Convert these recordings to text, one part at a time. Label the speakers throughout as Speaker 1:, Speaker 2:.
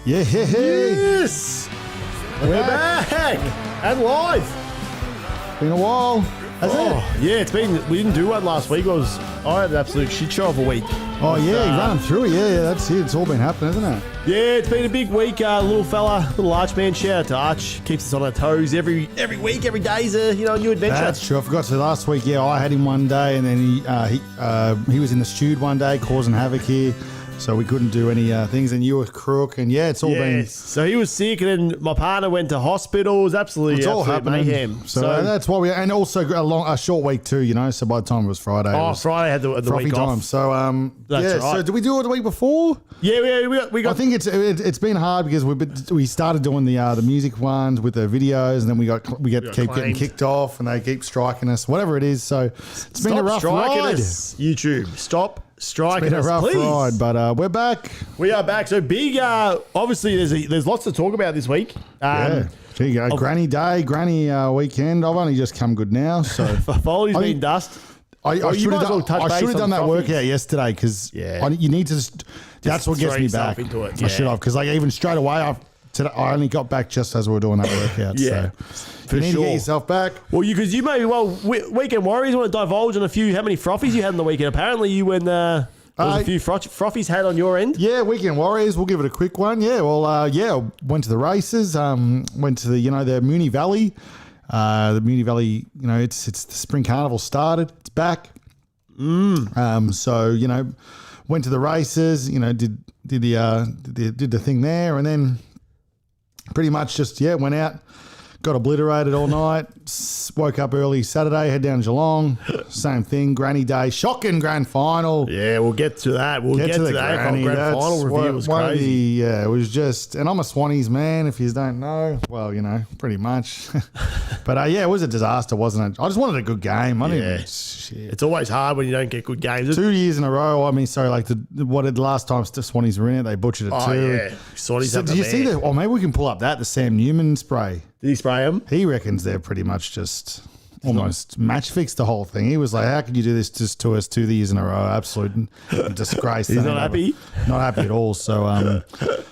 Speaker 1: Yeah.
Speaker 2: Yes! We're back and live.
Speaker 1: Been a while, hasn't it?
Speaker 2: Yeah, it's been. We didn't do one last week. I had an absolute shit show of a week.
Speaker 1: Oh, yeah, you running through it. Yeah, that's it. It's all been happening, hasn't it?
Speaker 2: Yeah, it's been a big week. Little fella, little Arch man. Shout out to Arch. Keeps us on our toes every week, every day's a new adventure.
Speaker 1: That's true. I forgot to last week. Yeah, I had him one day, and then he was in the stewed one day, causing havoc here. So we couldn't do any things, and you were crook, and yeah, it's all been.
Speaker 2: So he was sick, and then my partner went to hospital. It was absolutely
Speaker 1: all happening.
Speaker 2: mayhem.
Speaker 1: So that's why and also a short week too, So by the time it was Friday,
Speaker 2: Friday had the week
Speaker 1: time.
Speaker 2: off.
Speaker 1: So
Speaker 2: That's right.
Speaker 1: So did we do it the week before?
Speaker 2: Yeah, we got.
Speaker 1: I think it's been hard because we started doing the music ones with the videos, and then we keep getting kicked off, and they keep striking us, whatever it is. So it's been a rough ride.
Speaker 2: YouTube, stop striking
Speaker 1: It's been a rough
Speaker 2: us, please.
Speaker 1: ride, but we're back.
Speaker 2: We are back. So big. Obviously, there's lots to talk about this week.
Speaker 1: Yeah. There you go. Granny Day, Granny weekend. I've only just come good now, so
Speaker 2: Foley's been dust.
Speaker 1: I should have done that workout yesterday because you need to. That's what gets me back.
Speaker 2: Into it.
Speaker 1: I should have because even straight away I only got back just as we were doing that workout.
Speaker 2: Yeah,
Speaker 1: so you need to get yourself back.
Speaker 2: Well, because you may weekend warriors want to divulge on how many frothies you had on the weekend. Apparently, you went. There was a few frothies had on your end.
Speaker 1: Yeah, weekend warriors. We'll give it a quick one. Yeah, well, went to the races. Went to the Moonee Valley. The Moonee Valley. It's the spring carnival started. It's back. So went to the races. Did the thing there, and then pretty much just went out. Got obliterated all night. Woke up early Saturday, head down to Geelong. Same thing, Granny Day. Shocking grand final.
Speaker 2: Yeah, we'll get to that. We'll get to the AFL grand final review. It was crazy.
Speaker 1: It was just, and I'm a Swannies man, if you don't know. Well, pretty much. But it was a disaster, wasn't it? I just wanted a good game. Shit.
Speaker 2: It's always hard when you don't get good games.
Speaker 1: 2 years in a row. The last time the Swannies were in it, they butchered it too.
Speaker 2: Yeah. Swannies
Speaker 1: so did you see that? Or maybe we can pull up the Sam Newman spray.
Speaker 2: Did he spray them?
Speaker 1: He reckons they're pretty much just almost match fixed the whole thing. He was like, how could you do this just to us 2 years in a row? Absolute disgrace.
Speaker 2: He's not happy?
Speaker 1: Not happy at all. So,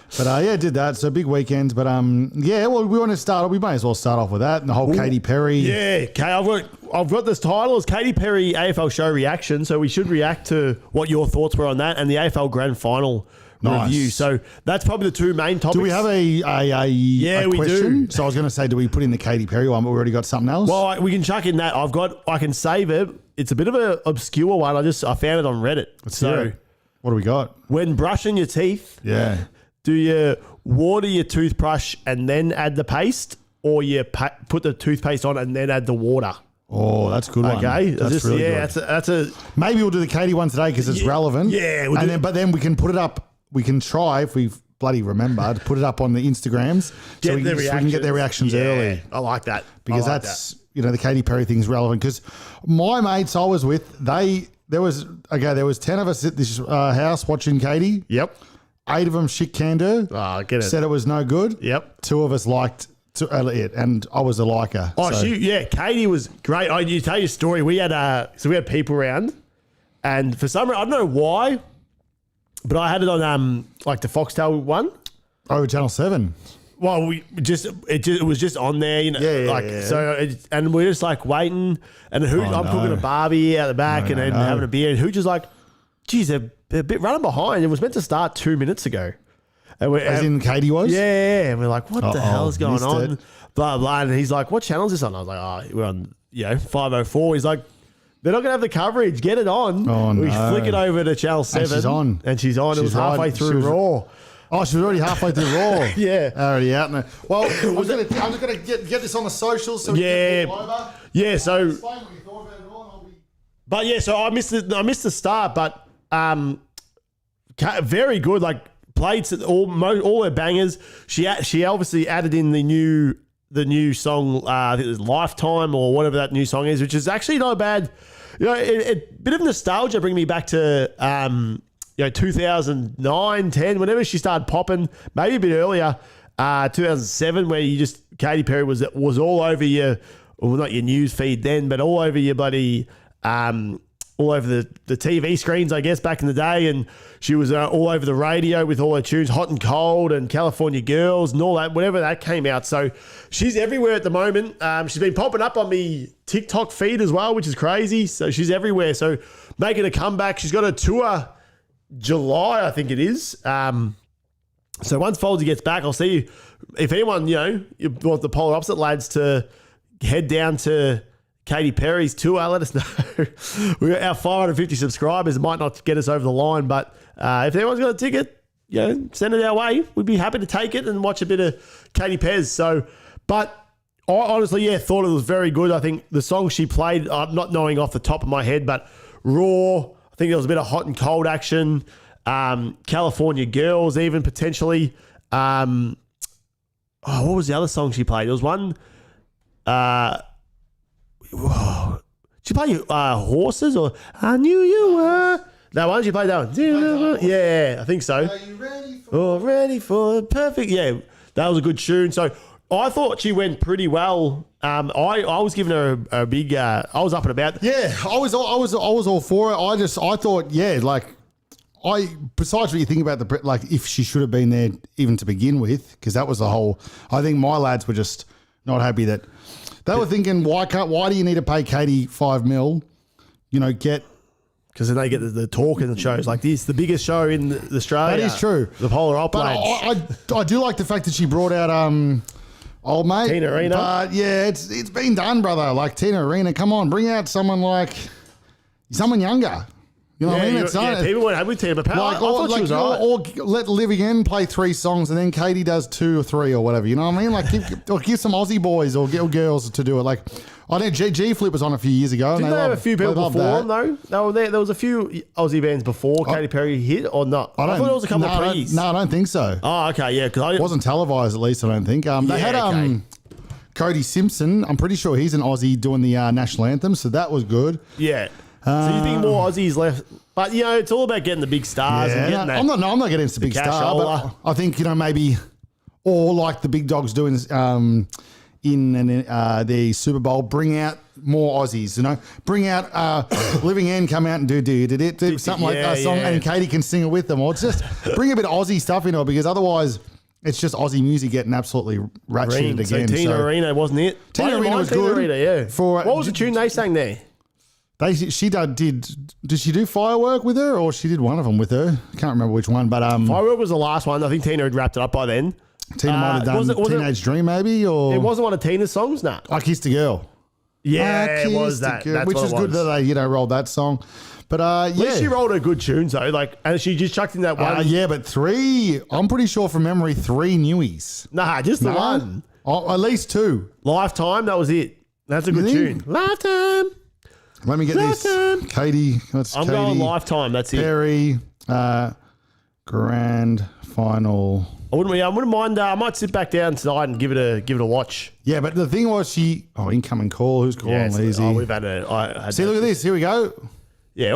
Speaker 1: did that. So big weekend. But, we want to start. We may as well start off with that. And the whole Katy Perry.
Speaker 2: Yeah. I've got this title as Katy Perry AFL show reaction. So we should react to what your thoughts were on that and the AFL grand final review. So that's probably the two main topics.
Speaker 1: Do we have a
Speaker 2: we
Speaker 1: question?
Speaker 2: do.
Speaker 1: So I was going to say, do we put in the Katy Perry one, but we already got something else?
Speaker 2: Well, we can chuck in that. I can save it. It's a bit of an obscure one. I found it on Reddit.
Speaker 1: What do we got?
Speaker 2: When brushing your teeth, do you water your toothbrush and then add the paste, or you put the toothpaste on and then add the water?
Speaker 1: Oh, that's a good one.
Speaker 2: Okay,
Speaker 1: that's really good.
Speaker 2: That's a.
Speaker 1: Maybe we'll do the Katy one today because it's relevant.
Speaker 2: Yeah,
Speaker 1: but then we can put it up. We can try if we bloody remember to put it up on the Instagrams so we can get their reactions early.
Speaker 2: I like that
Speaker 1: because the Katy Perry thing's relevant. Because my mates I was with, there was 10 of us at this house watching Katy.
Speaker 2: Yep.
Speaker 1: 8 of them shit canned her.
Speaker 2: I get it.
Speaker 1: Said it was no good.
Speaker 2: Yep.
Speaker 1: 2 of us liked it, and I was a liker.
Speaker 2: Oh, Katy was great. You tell your story. We had people around, and for some reason I don't know why, but I had it on the Foxtel one.
Speaker 1: Oh, Channel 7.
Speaker 2: Well, it was just on there, So, and we're just waiting, and I'm cooking a Barbie out the back, and having a beer, and Hooch is like, "Geez, they're a bit running behind." It was meant to start 2 minutes ago.
Speaker 1: As in Katy was?
Speaker 2: Yeah. And we're like, what the hell is going on? Blah, blah. And he's like, what channel is this on? I was like, we're on 504. He's like, they're not going to have the coverage. Get it on.
Speaker 1: Oh, no.
Speaker 2: We flick it over to Channel 7.
Speaker 1: And she's on.
Speaker 2: It was halfway through Raw.
Speaker 1: Oh, she was already halfway through Raw.
Speaker 2: Yeah.
Speaker 1: Already out now. Well, I'm just going to get this on the socials so we can get it all over.
Speaker 2: Yeah, so...
Speaker 1: Explain what you thought about it all.
Speaker 2: But yeah, so I missed the start, but very good. Played all her bangers. She obviously added in the new song. I think it was Lifetime or whatever that new song is, which is actually not bad. Bit of nostalgia bring me back to 2009, 10, whenever she started popping. Maybe a bit earlier, 2007, where Katy Perry was all over your, well, not your news feed then, but all over your bloody all over the TV screens, I guess, back in the day. And she was all over the radio with all her tunes, Hot and Cold and California Girls and all that, whenever that came out. So she's everywhere at the moment. She's been popping up on me TikTok feed as well, which is crazy. So she's everywhere. So making a comeback. She's got a tour July, I think it is. So once Foldsy gets back, I'll see if anyone, you want the polar opposite lads to head down to Katy Perry's tour. Let us know. We got our 550 subscribers. It might not get us over the line, but if anyone's got a ticket, send it our way. We'd be happy to take it and watch a bit of Katy Perry. So, but I honestly, thought it was very good. I think the song she played, I'm not knowing off the top of my head, but Raw, I think there was a bit of Hot and Cold action. California Girls, even potentially. What was the other song she played? There was one. She played Horses or I Knew You Were. That one, she played that one. Yeah, I think so. Are you ready for perfect? Yeah, that was a good tune. So I thought she went pretty well. I was giving her a big. I was up and about.
Speaker 1: Yeah, I was all for it. I thought, besides what you think about if she should have been there even to begin with, because that was the whole. I think my lads were just not happy that they were thinking, why do you need to pay Katy $5 million?
Speaker 2: Because then they get the talk in the shows like this, the biggest show in Australia.
Speaker 1: That is true.
Speaker 2: The Polar Op.
Speaker 1: But I do like the fact that she brought out old mate
Speaker 2: Tina Arena.
Speaker 1: But yeah, it's been done, brother. Like Tina Arena, come on, bring out someone younger. You know what I mean?
Speaker 2: People weren't happy with Tina, but I thought she was all right.
Speaker 1: Or let Liv again play 3 songs and then Katy does 2 or 3 or whatever. You know what I mean? Like give some Aussie boys or girls to do it. Like I know G Flip was on a few years ago.
Speaker 2: Didn't they have a few people before them though? No, there was a few Aussie bands before Katy Perry hit or not. I thought there was a couple of prees.
Speaker 1: No, I don't think so.
Speaker 2: Oh, okay, yeah, because
Speaker 1: it wasn't televised at least. I don't think. They had Cody Simpson. I'm pretty sure he's an Aussie doing the national anthem, so that was good.
Speaker 2: Yeah. So you think more Aussies left? But, it's all about getting the big stars and getting that.
Speaker 1: I'm not getting into the big star, but I think, maybe, or like the big dogs doing in the Super Bowl, bring out more Aussies, bring out Living End, come out and do something like that song, and Katy can sing it with them, or just bring a bit of Aussie stuff into it, because otherwise it's just Aussie music getting absolutely ratcheted again.
Speaker 2: So Tina Arena wasn't it?
Speaker 1: Tina Arena was good.
Speaker 2: Arena, yeah. What was the tune they sang there?
Speaker 1: Did she do Firework with her, or she did one of them with her? I can't remember which one, but
Speaker 2: Firework was the last one. I think Tina had wrapped it up by then.
Speaker 1: Tina might have done Teenage Dream, maybe, or
Speaker 2: it wasn't one of Tina's songs. Nah,
Speaker 1: I Kissed a Girl.
Speaker 2: Yeah, it was that. That's
Speaker 1: which is good that they rolled that song. But
Speaker 2: at least she rolled her good tunes though. And she just chucked in that one.
Speaker 1: But 3. I'm pretty sure from memory 3 newies.
Speaker 2: Nah, just the one.
Speaker 1: At least 2.
Speaker 2: Lifetime. That was it. That's a good tune. Lifetime.
Speaker 1: Let me get this. Katy.
Speaker 2: I'm going Lifetime. That's
Speaker 1: Perry, grand final.
Speaker 2: I wouldn't mind. I might sit back down tonight and give it a watch.
Speaker 1: Yeah, but the thing was, incoming call. Who's calling? Lazy.
Speaker 2: We've had a.
Speaker 1: See, look at this. Here we go.
Speaker 2: Yeah.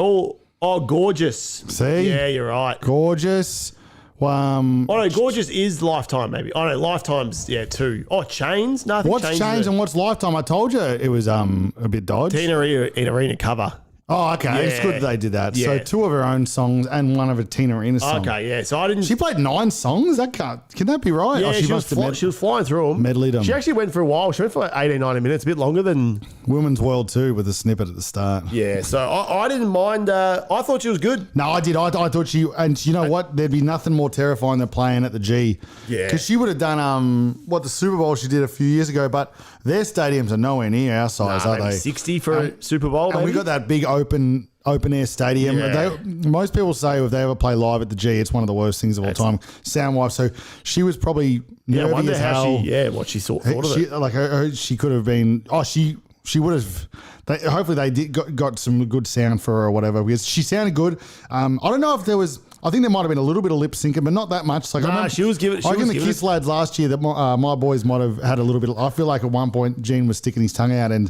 Speaker 2: Gorgeous.
Speaker 1: See.
Speaker 2: Yeah, you're right.
Speaker 1: Gorgeous.
Speaker 2: Gorgeous is Lifetime, maybe. Lifetime's 2. Chains? Nothing.
Speaker 1: What's Chains and what's Lifetime? I told you it was a bit dodgy.
Speaker 2: Tina Arena cover.
Speaker 1: Oh, okay. Yeah. It's good that they did that. Yeah. So 2 of her own songs and one of a Tina Arena song.
Speaker 2: Okay, yeah. So I didn't.
Speaker 1: She played 9 songs. Can that be right?
Speaker 2: Yeah, she was flying through them.
Speaker 1: Medleyed them.
Speaker 2: She actually went for a while. She went for 18, 19 minutes, a bit longer than
Speaker 1: Women's World 2 with a snippet at the start.
Speaker 2: Yeah. So I didn't mind. I thought she was good.
Speaker 1: No, I did. I thought she. And you know what? There'd be nothing more terrifying than playing at the G.
Speaker 2: Yeah.
Speaker 1: Because she would have done the Super Bowl she did a few years ago, but their stadiums are nowhere near our size, are they?
Speaker 2: 60 for a Super Bowl.
Speaker 1: And we got that big open air stadium.
Speaker 2: Yeah.
Speaker 1: Most people say if they ever play live at the G, it's one of the worst things of all time, sound wise. So she was probably nervy as hell.
Speaker 2: What she thought of it.
Speaker 1: She could have been. She would have. Hopefully they got some good sound for her or whatever, because she sounded good. I don't know if there was. I think there might have been a little bit of lip syncing, but not that much.
Speaker 2: She was giving.
Speaker 1: I think the Kiss lads last year that my boys might have had a little bit. I feel like at one point Gene was sticking his tongue out and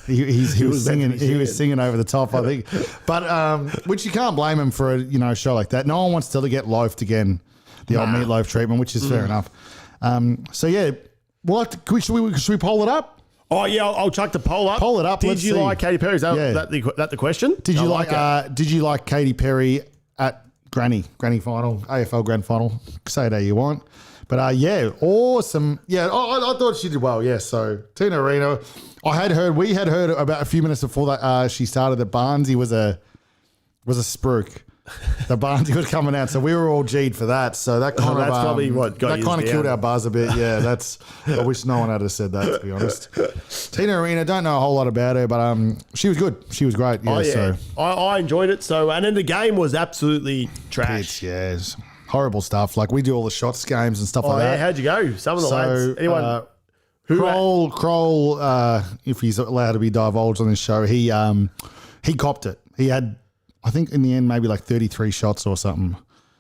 Speaker 1: he was singing. He was singing over the top, I think. But which you can't blame him for a show like that. No one wants to get loafed again, the old meatloaf treatment, which is fair enough. So yeah, should we poll it up?
Speaker 2: Oh yeah, I'll chuck the poll up.
Speaker 1: Poll it up,
Speaker 2: Did
Speaker 1: let's
Speaker 2: you
Speaker 1: see.
Speaker 2: like Katy Perry? Is that,
Speaker 1: Yeah.
Speaker 2: that the question?
Speaker 1: Did you
Speaker 2: it.
Speaker 1: Did you like Katy Perry at Granny final, AFL Grand Final? Say it how you want. But yeah, awesome. Yeah, I thought she did well. Yeah, so Tina Arena. We had heard about a few minutes before that she started that Barnesy was a spruik. The Barnesy was coming out, so we were all G'd for that. So that kind of
Speaker 2: that's probably what got
Speaker 1: that kind of killed our buzz a bit. Yeah, I wish no one had said that, to be honest. Tina Arena, don't know a whole lot about her, but she was good. She was great. Yeah, So
Speaker 2: I enjoyed it. So and then the game was absolutely trash.
Speaker 1: yes, horrible stuff. Like we do all the shots games and stuff like
Speaker 2: Yeah,
Speaker 1: that.
Speaker 2: how'd you go? Some of the lads. Anyone?
Speaker 1: Kroll, if he's allowed to be divulged on this show, he copped it. He had, I think, in the end, maybe like 33 shots or something.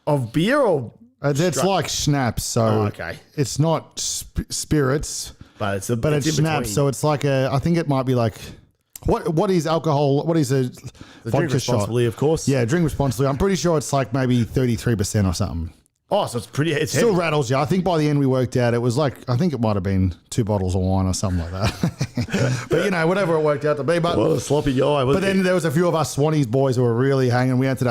Speaker 2: Of beer or?
Speaker 1: It's like schnapps, so
Speaker 2: okay.
Speaker 1: It's not spirits,
Speaker 2: But it's
Speaker 1: schnapps. So it's like I think it might be like, what is alcohol? What is a
Speaker 2: Drink
Speaker 1: vodka shot?
Speaker 2: responsibly, of course.
Speaker 1: Yeah, drink responsibly. I'm pretty sure it's like maybe 33% or something.
Speaker 2: Oh, so it's pretty. It's
Speaker 1: Still
Speaker 2: heavy.
Speaker 1: rattles you. I think by the end we worked out it was like, I think it might have been 2 bottles of wine or something like that. But whatever it worked out to be. But
Speaker 2: What a sloppy guy.
Speaker 1: But then there was a few of us Swannies boys who were really hanging. We ended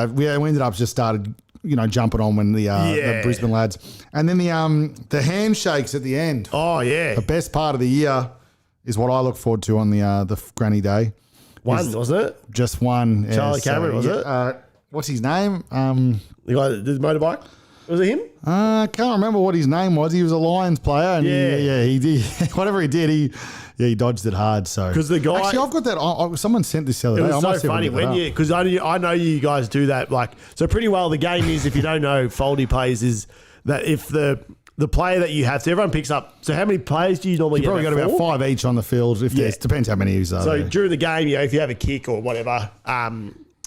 Speaker 1: up just started, jumping on when the Brisbane lads, and then the handshakes at the end.
Speaker 2: Oh yeah,
Speaker 1: The best part of the year is what I look forward to on the Granny Day.
Speaker 2: one wasn't it?
Speaker 1: Just one.
Speaker 2: Charlie Cameron, was it?
Speaker 1: What's his name?
Speaker 2: The guy that did the motorbike. Was it him?
Speaker 1: I can't remember what his name was. He was a Lions player, and he did whatever he did. He dodged it hard. So
Speaker 2: because the guy
Speaker 1: actually, I've got that. Someone sent this the other day.
Speaker 2: It
Speaker 1: I
Speaker 2: was
Speaker 1: might
Speaker 2: so
Speaker 1: see if I
Speaker 2: funny
Speaker 1: can get
Speaker 2: when
Speaker 1: it up.
Speaker 2: because I know you guys do that so pretty well. The game is, if you don't know, Foldy plays is that if the player that you have, so everyone picks up. So how many players do you normally
Speaker 1: You
Speaker 2: get?
Speaker 1: probably got about
Speaker 2: 4?
Speaker 1: 5 each on the field. If there's depends how many is.
Speaker 2: So during the game, if you have a kick or whatever,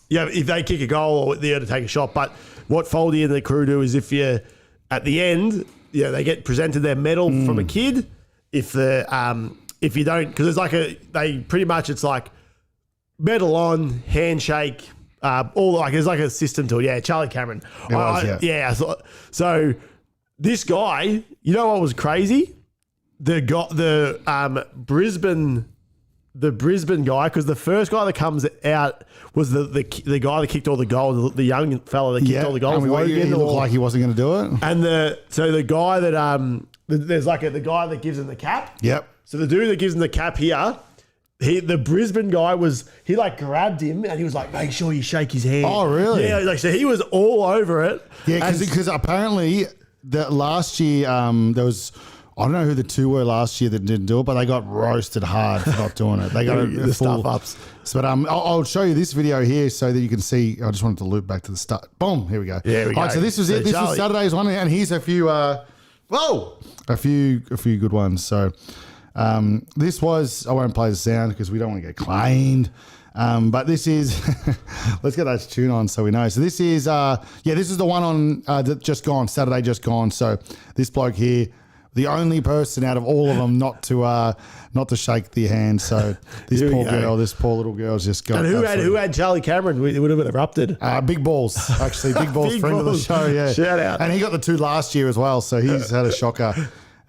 Speaker 2: if they kick a goal or they're to take a shot. But what Foldy and the crew do is if you at the end, they get presented their medal from a kid. If you don't, because it's like it's like medal on, handshake, there's like a system to it. Yeah, Charlie Cameron. So this guy, you know what was crazy? The Brisbane guy, because the first guy that comes out was the guy that kicked all the goals, the young fella that kicked all the goals.
Speaker 1: He looked like he wasn't going to do it.
Speaker 2: And the guy that there's the guy that gives him the cap.
Speaker 1: Yep.
Speaker 2: So the dude that gives him the cap here, the Brisbane guy he grabbed him and he was like, make sure you shake his hand.
Speaker 1: Oh, really?
Speaker 2: Yeah, so he was all over it.
Speaker 1: Yeah, because apparently the last year there was. I don't know who the two were last year that didn't do it, but they got roasted hard for not doing it. They got
Speaker 2: the stuff ups.
Speaker 1: So, but I'll show you this video here so that you can see. I just wanted to loop back to the start. Boom, here we go.
Speaker 2: Yeah, we go.
Speaker 1: All right, so this was it. This was Saturday's one, and here's a few. A few good ones. So this was. I won't play the sound because we don't want to get claimed. But this is. Let's get that tune on so we know. So this is. This is the one on that just gone. Saturday just gone. So this bloke here. The only person out of all of them not to shake the hand. So this poor little girl's just got.
Speaker 2: And who had Charlie Cameron? It would have been erupted.
Speaker 1: Big Balls, actually, Big Balls, friend of the show. Yeah,
Speaker 2: shout out.
Speaker 1: And he got the 2 last year as well. So he's had a shocker,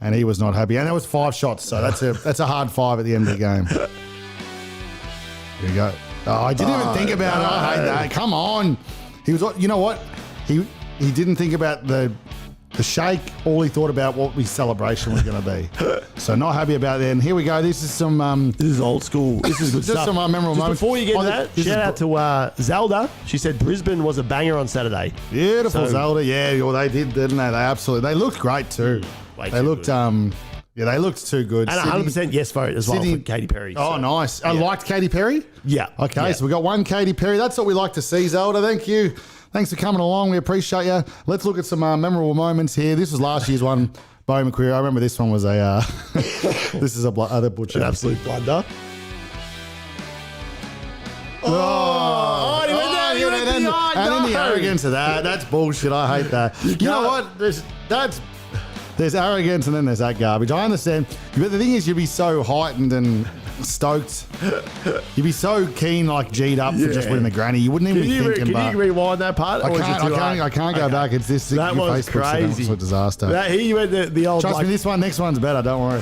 Speaker 1: and he was not happy. And that was 5 shots. So that's a hard 5 at the end of the game. Here we go. Oh, I didn't even think about it. I hate that. Come on. He was. You know what? He didn't think about the shake. All he thought about what his celebration was going to be. So not happy about that. And here we go. This is some.
Speaker 2: This is old school. This is good
Speaker 1: just
Speaker 2: stuff.
Speaker 1: some memorable moments.
Speaker 2: Before you get to that, shout out to Zelda. She said Brisbane was a banger on Saturday.
Speaker 1: Beautiful Zelda. Yeah, well, they did, didn't they? They absolutely. They looked great too. They looked. They looked too good.
Speaker 2: And 100% yes vote as well for Katy Perry.
Speaker 1: Oh, nice. I liked Katy Perry.
Speaker 2: Yeah.
Speaker 1: Okay, so we got one Katy Perry. That's what we like to see, Zelda. Thank you. Thanks for coming along. We appreciate you. Let's look at some memorable moments here. This was last year's one, Bo McQuarrie. I remember this one was a. This is other butcher.
Speaker 2: An absolute blunder.
Speaker 1: And then the arrogance of that. That's bullshit. I hate that. You know what? There's arrogance and then there's that garbage. I understand. But the thing is, you'd be so heightened and stoked. You'd be so keen, like G'd up for just winning the granny. You wouldn't even be thinking.
Speaker 2: Can you rewind that part?
Speaker 1: I can't go back. It's this.
Speaker 2: That was
Speaker 1: Facebook's
Speaker 2: crazy.
Speaker 1: An absolute disaster.
Speaker 2: Here you went the old.
Speaker 1: Trust me, next one's better. Don't worry.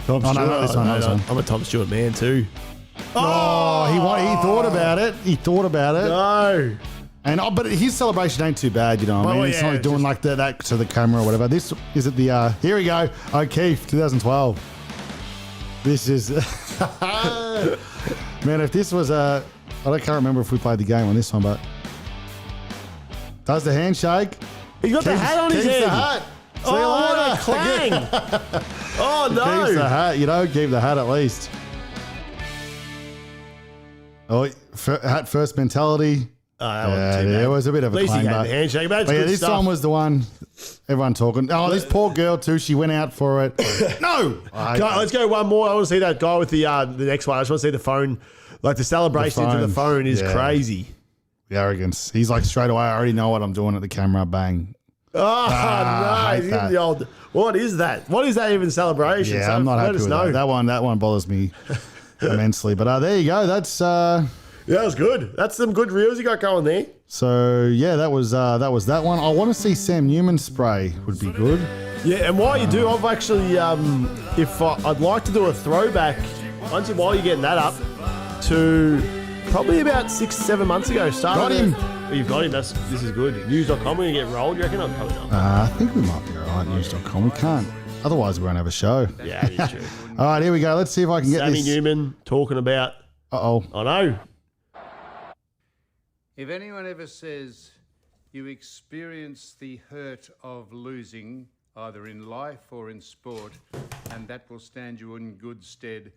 Speaker 2: Tom Stewart.
Speaker 1: no, this one, this one.
Speaker 2: I'm a Tom Stewart man too.
Speaker 1: Oh, he thought about it. He thought about it.
Speaker 2: No.
Speaker 1: And but his celebration ain't too bad, you know what I mean?
Speaker 2: Well,
Speaker 1: It's
Speaker 2: yeah,
Speaker 1: not doing
Speaker 2: just-
Speaker 1: like that to the camera or whatever. This is it the here we go. O'Keefe 2012. This is man, if this was I can't remember if we played the game on this one, but does the handshake.
Speaker 2: He got the hat on his
Speaker 1: Keeps
Speaker 2: head.
Speaker 1: the hat. See you
Speaker 2: Oh,
Speaker 1: later.
Speaker 2: what a clang. Oh,
Speaker 1: Keeps the
Speaker 2: no.
Speaker 1: hat, you know, keep the hat at least. Oh, hat first mentality.
Speaker 2: Oh, that wasn't too
Speaker 1: Yeah,
Speaker 2: bad.
Speaker 1: it was a bit of
Speaker 2: At
Speaker 1: a
Speaker 2: least he
Speaker 1: clang,
Speaker 2: gave
Speaker 1: but
Speaker 2: the handshake. But it's
Speaker 1: But yeah,
Speaker 2: good
Speaker 1: this
Speaker 2: stuff.
Speaker 1: one was the one everyone talking. Oh, this poor girl too. She went out for it. No.
Speaker 2: Let's go one more. I want to see that guy with the next one. I just want to see the phone. Like the celebration into the phone is
Speaker 1: Yeah.
Speaker 2: crazy.
Speaker 1: The arrogance. He's like straight away. I already know what I'm doing at the camera. Bang.
Speaker 2: Oh,
Speaker 1: I
Speaker 2: no.
Speaker 1: hate
Speaker 2: He's
Speaker 1: that.
Speaker 2: in the old, what is that? What is that even celebration?
Speaker 1: Yeah,
Speaker 2: So
Speaker 1: I'm not
Speaker 2: let
Speaker 1: happy
Speaker 2: us
Speaker 1: with
Speaker 2: know.
Speaker 1: that. That one bothers me immensely. But there you go. That's
Speaker 2: Yeah, that was good. That's some good reels you got going there.
Speaker 1: so. Yeah, that was that one. I want to see Sam Newman spray. Would be good.
Speaker 2: Yeah, and while you do, I've actually, I'd like to do a throwback, while you're getting that up, to probably about 6-7 months ago.
Speaker 1: Got him.
Speaker 2: You've got him. This is good. News.com, we're going to get rolled, you reckon? I'm probably not.
Speaker 1: I think we might be alright. News.com. We can't. Otherwise, we won't have a show.
Speaker 2: Yeah, it is true.
Speaker 1: All right, here we go. Let's see if I can get
Speaker 2: Sammy
Speaker 1: this.
Speaker 2: Newman talking about, I know.
Speaker 3: If anyone ever says you experience the hurt of losing, either in life or in sport, and that will stand you in good stead,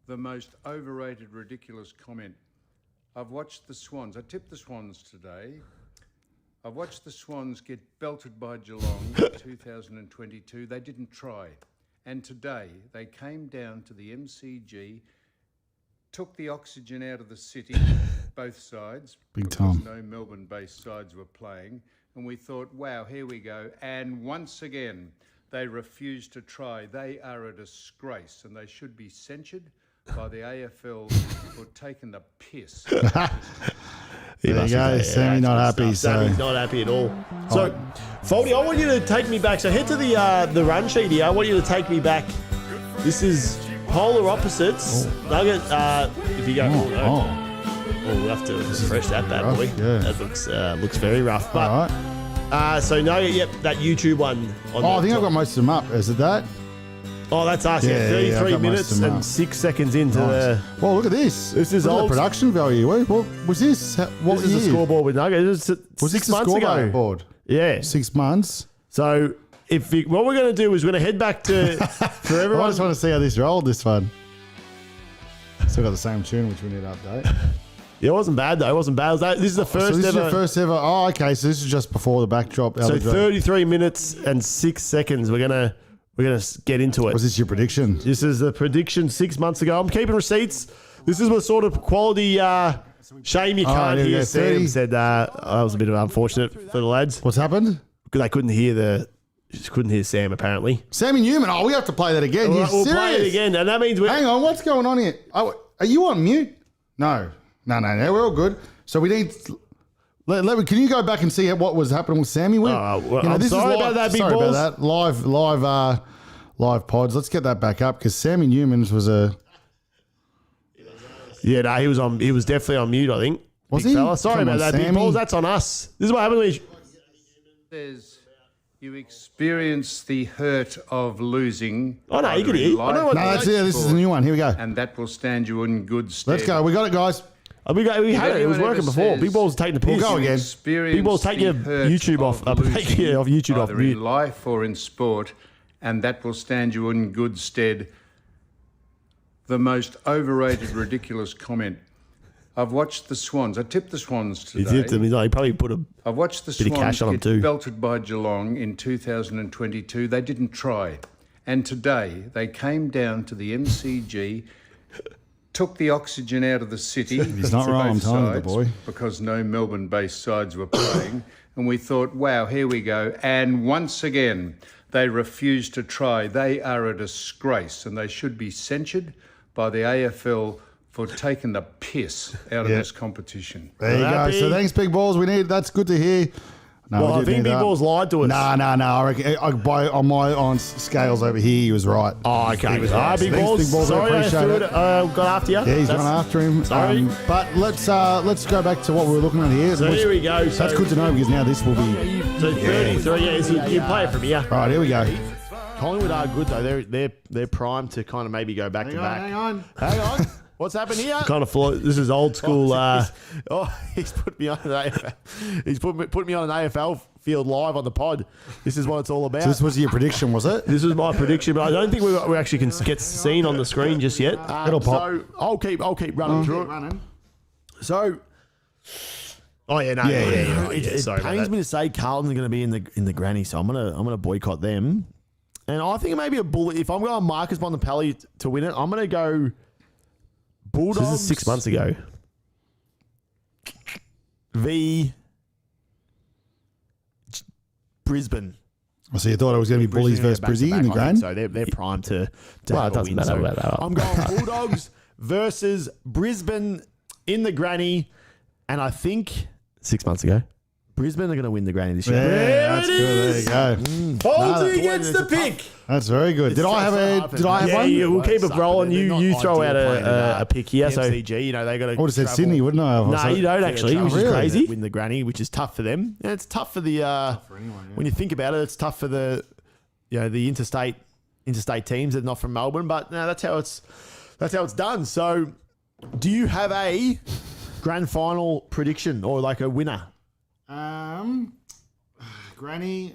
Speaker 3: the most overrated, ridiculous comment. I've watched the Swans. I tipped the Swans today. I've watched the Swans get belted by Geelong in 2022. They didn't try. And today they came down to the MCG, took the oxygen out of the city, both sides,
Speaker 1: Big
Speaker 3: because
Speaker 1: time.
Speaker 3: no Melbourne-based sides were playing, and we thought, wow, here we go. And once again, they refused to try. They are a disgrace, and they should be censured by the AFL for taking the piss.
Speaker 1: There you go. Sammy not happy. So
Speaker 2: Sammy's not happy at all. So, Foldy, I want you to take me back. So head to the run sheet here. I want you to take me back. This is polar opposites. Nugget, if you go, we'll have to refresh that bad boy.
Speaker 1: yeah.
Speaker 2: That looks very rough. But
Speaker 1: all right.
Speaker 2: so Nugget, yep, that YouTube one. On
Speaker 1: Oh, I
Speaker 2: the
Speaker 1: think I've
Speaker 2: top.
Speaker 1: got most of them up. Is it that?
Speaker 2: Oh, that's us.
Speaker 1: Yeah,
Speaker 2: Yeah,
Speaker 1: yeah, I've
Speaker 2: 33
Speaker 1: got most
Speaker 2: minutes
Speaker 1: of them
Speaker 2: and
Speaker 1: up.
Speaker 2: 6 seconds into the.
Speaker 1: Well, look at this.
Speaker 2: This is
Speaker 1: look at
Speaker 2: old-
Speaker 1: the production value. What was this? What
Speaker 2: This is the
Speaker 1: year?
Speaker 2: scoreboard with Nugget. This is
Speaker 1: Was
Speaker 2: 6
Speaker 1: this the
Speaker 2: months ago.
Speaker 1: scoreboard?
Speaker 2: Yeah.
Speaker 1: 6 months.
Speaker 2: So what we're going to do is we're going to head back to for
Speaker 1: I
Speaker 2: everyone.
Speaker 1: just want to see how this rolled. This one. Still got the same tune, which we need to update.
Speaker 2: Yeah, it wasn't bad though. It wasn't bad. This is the
Speaker 1: So
Speaker 2: first
Speaker 1: this is
Speaker 2: ever.
Speaker 1: your first ever. Oh, okay. So this is just before the backdrop.
Speaker 2: So
Speaker 1: early drop.
Speaker 2: 33 minutes and 6 seconds. We're gonna get into it.
Speaker 1: Was this your prediction?
Speaker 2: This is the prediction 6 months ago. I'm keeping receipts. This is what sort of quality. Shame you can't
Speaker 1: there we
Speaker 2: hear.
Speaker 1: go.
Speaker 2: Sam
Speaker 1: 30.
Speaker 2: said that was a bit of unfortunate for the lads
Speaker 1: What's happened?
Speaker 2: because they couldn't hear Sam apparently.
Speaker 1: Sammy Newman. Oh, we have to play that again.
Speaker 2: We'll,
Speaker 1: You're
Speaker 2: we'll
Speaker 1: serious?
Speaker 2: play it again, and that means we're.
Speaker 1: Hang on. What's going on here? Oh, are you on mute? No. We're all good. So we need. Can you go back and see what was happening with Sammy?
Speaker 2: I'm sorry about that, big
Speaker 1: Sorry
Speaker 2: balls.
Speaker 1: about that. Live pods. Let's get that back up because Sammy Newman's was a.
Speaker 2: Yeah, no, he was definitely on mute. I think.
Speaker 1: Was
Speaker 2: Big
Speaker 1: he?
Speaker 2: fella. Sorry
Speaker 1: Come
Speaker 2: about
Speaker 1: on,
Speaker 2: that, big
Speaker 1: Sammy.
Speaker 2: balls. That's on us. This is what happens when you.
Speaker 3: Says you experience the hurt of losing.
Speaker 2: Oh, no, you can
Speaker 3: either in
Speaker 2: hear. I know what-
Speaker 3: life
Speaker 1: No,
Speaker 3: or
Speaker 1: that's it. This is the new one. Here we go.
Speaker 3: and that will stand you in good stead.
Speaker 1: Let's go. We got it, guys.
Speaker 2: We had it. It was
Speaker 3: anyone
Speaker 2: working
Speaker 3: ever
Speaker 2: before.
Speaker 3: says
Speaker 2: Big balls taking the piss.
Speaker 1: We'll go again.
Speaker 3: Experience
Speaker 2: Big balls, take
Speaker 3: the
Speaker 2: your
Speaker 3: hurt
Speaker 2: YouTube off.
Speaker 3: of
Speaker 2: Take
Speaker 3: losing,
Speaker 2: your YouTube off
Speaker 3: either
Speaker 2: mute.
Speaker 3: in life or in sport, and that will stand you in good stead. The most overrated, ridiculous comment. I've watched the Swans. I tipped the Swans
Speaker 2: He
Speaker 3: today.
Speaker 2: tipped him. He probably put a.
Speaker 3: I've watched the
Speaker 2: Bit of cash
Speaker 3: Swans
Speaker 2: on 'em
Speaker 3: get
Speaker 2: too.
Speaker 3: belted by Geelong in 2022. They didn't try. And today they came down to the MCG, took the oxygen out of the city.
Speaker 1: He's not wrong, I'm telling you, the boy.
Speaker 3: Because no Melbourne-based sides were playing. And we thought, wow, here we go. And once again, they refused to try. They are a disgrace and they should be censured by the AFL for taking the piss out of this competition.
Speaker 1: There you go.
Speaker 2: Happy.
Speaker 1: So thanks, big balls. That's good to hear. No,
Speaker 2: Well,
Speaker 1: we
Speaker 2: I think
Speaker 1: didn't
Speaker 2: Big
Speaker 1: either.
Speaker 2: Balls lied to us.
Speaker 1: No. I reckon on scales over here, he was right.
Speaker 2: Oh, okay.
Speaker 1: He was right.
Speaker 2: Big
Speaker 1: Thanks,
Speaker 2: Balls.
Speaker 1: Big Balls.
Speaker 2: Sorry,
Speaker 1: I
Speaker 2: I
Speaker 1: appreciate
Speaker 2: threw
Speaker 1: it.
Speaker 2: it. Got after you.
Speaker 1: Yeah, he's gone after him.
Speaker 2: Sorry.
Speaker 1: But let's go back to what we were looking at here.
Speaker 2: So here we go.
Speaker 1: That's good to know because now this will be.
Speaker 2: So 33. Yeah, so you play it from here.
Speaker 1: All right, here we go.
Speaker 2: Collingwood are good though. They're primed to kind of maybe go back to back.
Speaker 1: Hang on.
Speaker 2: What's happened here? Kind of this is old school. He's put me on an AFL. He's put me on an AFL field live on the pod. This is what it's all about.
Speaker 1: So this was your prediction, was it?
Speaker 2: This was my prediction, but I don't think we actually can get seen on the screen just yet.
Speaker 1: It'll pop.
Speaker 2: So I'll keep running through it. So. Oh yeah, no,
Speaker 1: Yeah.
Speaker 2: Right.
Speaker 4: It
Speaker 2: Sorry about
Speaker 4: pains
Speaker 2: that.
Speaker 4: me to say Carlton's going to be in the granny, so I'm gonna boycott them.
Speaker 2: And I think it may be a bullet. If I'm going Marcus Bontempelli to win it, I'm going to go Bulldogs.
Speaker 4: This is 6 months ago.
Speaker 2: v Brisbane.
Speaker 1: So you thought it was going to be Bullies versus Brizzy in the grand?
Speaker 2: So they're primed to
Speaker 4: Well,
Speaker 2: have
Speaker 4: it
Speaker 2: a
Speaker 4: doesn't
Speaker 2: win.
Speaker 4: matter
Speaker 2: So
Speaker 4: about that.
Speaker 2: I'm going Bulldogs versus Brisbane in the granny, and I think
Speaker 4: 6 months ago.
Speaker 2: Brisbane are going to win the granny this year.
Speaker 1: Yeah, that's good. There you go.
Speaker 2: Bolsey gets the pick.
Speaker 1: That's very good. Did I have
Speaker 2: Yeah,
Speaker 1: one?
Speaker 2: yeah, we'll keep it rolling.
Speaker 4: They're
Speaker 2: You
Speaker 4: not
Speaker 2: throw out
Speaker 4: ideal playing
Speaker 2: a pick here. So
Speaker 4: MCG, you know, they got to.
Speaker 1: I would have said Sydney, wouldn't I?
Speaker 2: no, you don't actually, which is
Speaker 1: Really?
Speaker 2: crazy.
Speaker 4: Win the granny, which is tough for them.
Speaker 2: Yeah, it's tough for the when you think about it, it's tough for the the interstate teams that are not from Melbourne. But no, that's how it's done. So, do you have a grand final prediction or like a winner?
Speaker 1: Granny.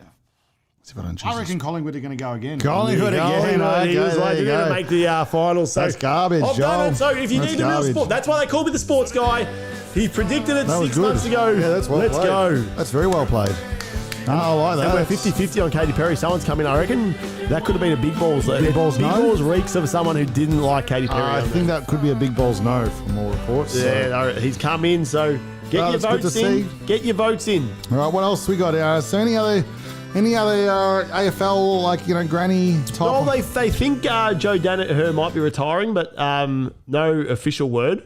Speaker 1: I reckon Collingwood are going to go again.
Speaker 2: He was like, "You're going to make the finals." So
Speaker 1: That's garbage,
Speaker 2: I've done
Speaker 1: Joel.
Speaker 2: it. So if you
Speaker 1: That's
Speaker 2: need the real
Speaker 1: garbage.
Speaker 2: sport, that's why they call me the sports guy. He predicted it
Speaker 1: That was
Speaker 2: 6
Speaker 1: good.
Speaker 2: months ago.
Speaker 1: Yeah, that's well
Speaker 2: Let's
Speaker 1: played.
Speaker 2: go.
Speaker 1: That's very well played. No, I like that.
Speaker 2: And we're
Speaker 1: That's-
Speaker 2: 50-50 on Katy Perry. Someone's coming. I reckon that could have been a big balls.
Speaker 1: Big balls,
Speaker 2: Big
Speaker 1: no?
Speaker 2: balls reeks of someone who didn't like Katy Perry.
Speaker 1: I think that could be a big balls no from all reports. so.
Speaker 2: Yeah, no, he's come in. So get
Speaker 1: Oh,
Speaker 2: your
Speaker 1: that's good
Speaker 2: votes
Speaker 1: to
Speaker 2: in.
Speaker 1: see.
Speaker 2: Get your votes in.
Speaker 1: All right, what else we got? So any other AFL granny type?
Speaker 2: Well, they think Joe Danaher might be retiring, but no official word.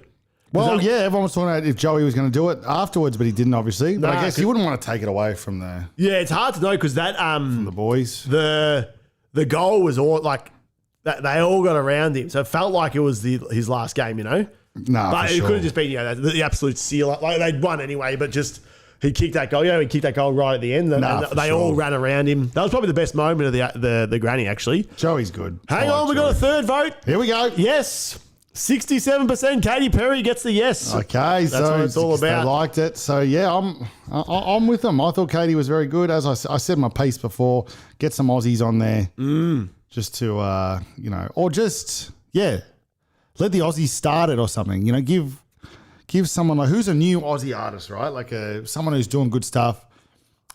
Speaker 1: Well,
Speaker 2: that-
Speaker 1: yeah, everyone was talking about if Joey was going to do it afterwards, but he didn't, obviously. But
Speaker 2: Nah,
Speaker 1: I guess you wouldn't want to take it away from the
Speaker 2: Yeah, it's hard to know because that
Speaker 1: the boys.
Speaker 2: the goal was all like that. They all got around him, so it felt like it was his last game,
Speaker 1: No,
Speaker 2: But
Speaker 1: for
Speaker 2: it
Speaker 1: sure.
Speaker 2: could have just been the absolute seal. Like they'd won anyway, but just he kicked that goal. He kicked that goal right at the end.
Speaker 1: Nah,
Speaker 2: and
Speaker 1: for
Speaker 2: they
Speaker 1: sure.
Speaker 2: all ran around him. That was probably the best moment of the granny, actually.
Speaker 1: Joey's good.
Speaker 2: Hang
Speaker 1: I
Speaker 2: on,
Speaker 1: like
Speaker 2: we got a
Speaker 1: Joey.
Speaker 2: third vote.
Speaker 1: Here we go.
Speaker 2: Yes, 67%. Katy Perry gets the yes.
Speaker 1: Okay,
Speaker 2: That's
Speaker 1: so
Speaker 2: what it's all
Speaker 1: they
Speaker 2: about.
Speaker 1: liked it. So yeah, I'm with them. I thought Katie was very good. As I said my piece before, get some Aussies on there, just to or just let the Aussies start it or something. Give someone like who's a new Aussie artist, right? Like someone who's doing good stuff.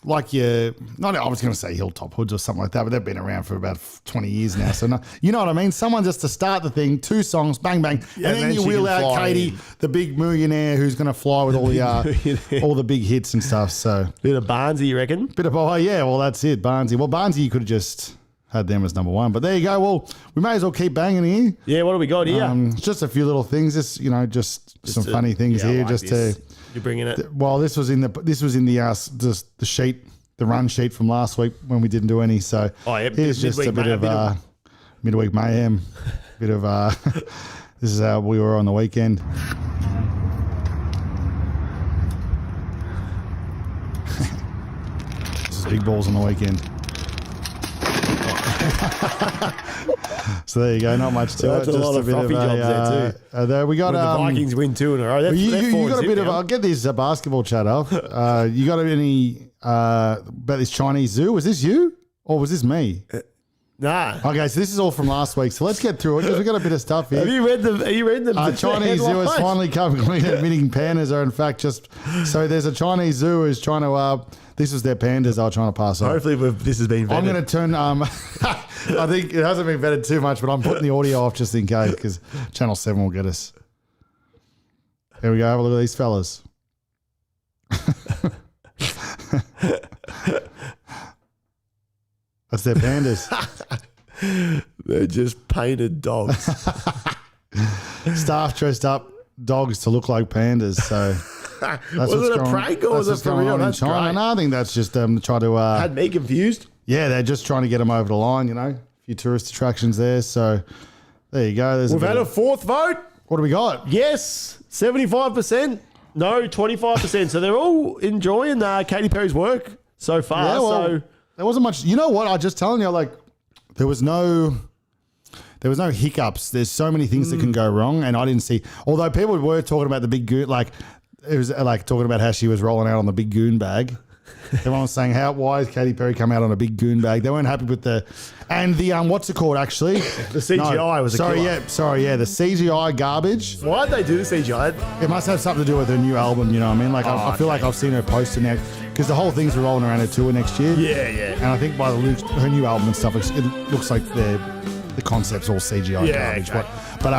Speaker 1: Like I was going to say Hilltop Hoods or something like that, but they've been around for about 20 years now. So, you know what I mean? Someone just to start the thing, 2 songs, bang, bang.
Speaker 2: Yeah,
Speaker 1: and then
Speaker 2: then
Speaker 1: you
Speaker 2: she
Speaker 1: wheel
Speaker 2: can
Speaker 1: out
Speaker 2: fly
Speaker 1: Katie,
Speaker 2: in.
Speaker 1: the big millionaire who's going to fly with all the big hits and stuff. So,
Speaker 2: Bit of Barnesy, you reckon?
Speaker 1: well, that's it. Barnesy. Well, Barnesy, you could have just had them as number 1. But there you go. Well, we may as well keep banging here.
Speaker 2: Yeah, what do we got here?
Speaker 1: Just a few little things, just some funny things here, just to.
Speaker 2: You're bringing it.
Speaker 1: Well, this was in the sheet, the run sheet from last week when we didn't do any. So here's just a bit of midweek mayhem. Bit of this is how we were on the weekend. This is big balls on the weekend. So there you go. Not much to
Speaker 2: That's
Speaker 1: it.
Speaker 2: a lot of floppy jobs there too.
Speaker 1: There we got
Speaker 2: When the Vikings win 2 in a row. That's,
Speaker 1: you
Speaker 2: they're
Speaker 1: got a
Speaker 2: 4-0
Speaker 1: bit of.
Speaker 2: now.
Speaker 1: I'll get this basketball chat off. You got any about this Chinese zoo? Was this you or was this me?
Speaker 2: Nah.
Speaker 1: Okay, so this is all from last week. So let's get through it because we got a bit of stuff
Speaker 2: Have
Speaker 1: here.
Speaker 2: you read the
Speaker 1: Chinese zoo has
Speaker 2: headlines?
Speaker 1: finally come clean admitting pandas are in fact just. So there's a Chinese zoo who's trying to. This was their pandas they were trying to pass on.
Speaker 2: Hopefully this has been vetted.
Speaker 1: I'm going to turn. I think it hasn't been vetted too much, but I'm putting the audio off just in case because Channel 7 will get us. Here we go. Have a look at these fellas. That's their pandas.
Speaker 2: They're just painted dogs.
Speaker 1: Staff dressed up dogs to look like pandas. So
Speaker 2: Was it a prank or was it for real? That's
Speaker 1: China.
Speaker 2: great.
Speaker 1: No, I think that's just try to.
Speaker 2: Had me confused.
Speaker 1: Yeah, they're just trying to get them over the line. A few tourist attractions there. So there you go.
Speaker 2: We've had a fourth vote.
Speaker 1: What do we got?
Speaker 2: Yes, 75%. No, 25%. So they're all enjoying Katy Perry's work so far.
Speaker 1: Yeah, well,
Speaker 2: so
Speaker 1: there wasn't much. You know what? I just telling you, there was no hiccups. There's so many things that can go wrong, and I didn't see. Although people were talking about the big goon, it was talking about how she was rolling out on the big goon bag. Everyone was saying, why is Katy Perry come out on a big goon bag? They weren't happy with the what's it called actually?
Speaker 2: The CGI was a
Speaker 1: sorry,
Speaker 2: killer.
Speaker 1: The CGI garbage.
Speaker 2: Why'd they do the CGI?
Speaker 1: It must have something to do with her new album, you know what I mean? I feel like I've seen her poster now because the whole thing's rolling around her tour next year.
Speaker 2: Yeah.
Speaker 1: And I think by the looks, her new album and stuff, it looks like the concept's all CGI garbage.
Speaker 2: Okay.
Speaker 1: But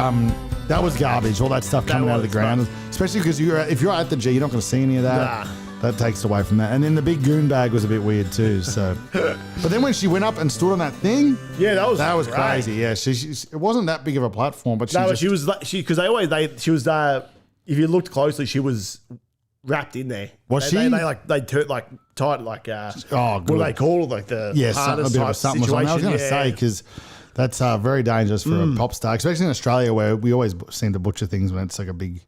Speaker 1: that was garbage. All that stuff coming out of the ground, especially because if you're at the G, you're not going to see any of that.
Speaker 2: Nah.
Speaker 1: That takes away from that. And then the big goon bag was a bit weird too. So, but then when she went up and stood on that thing,
Speaker 2: Yeah, that was great.
Speaker 1: crazy. Yeah, it wasn't that big of a platform, but
Speaker 2: She was because she was if you looked closely, she was wrapped in there.
Speaker 1: Was
Speaker 2: they,
Speaker 1: she?
Speaker 2: They tied what
Speaker 1: good.
Speaker 2: do they call it? The
Speaker 1: a
Speaker 2: harness
Speaker 1: bit
Speaker 2: type
Speaker 1: of something was on.
Speaker 2: situation.
Speaker 1: I was going to say because that's very dangerous for a pop star, especially in Australia where we always seem to butcher things when it's like a big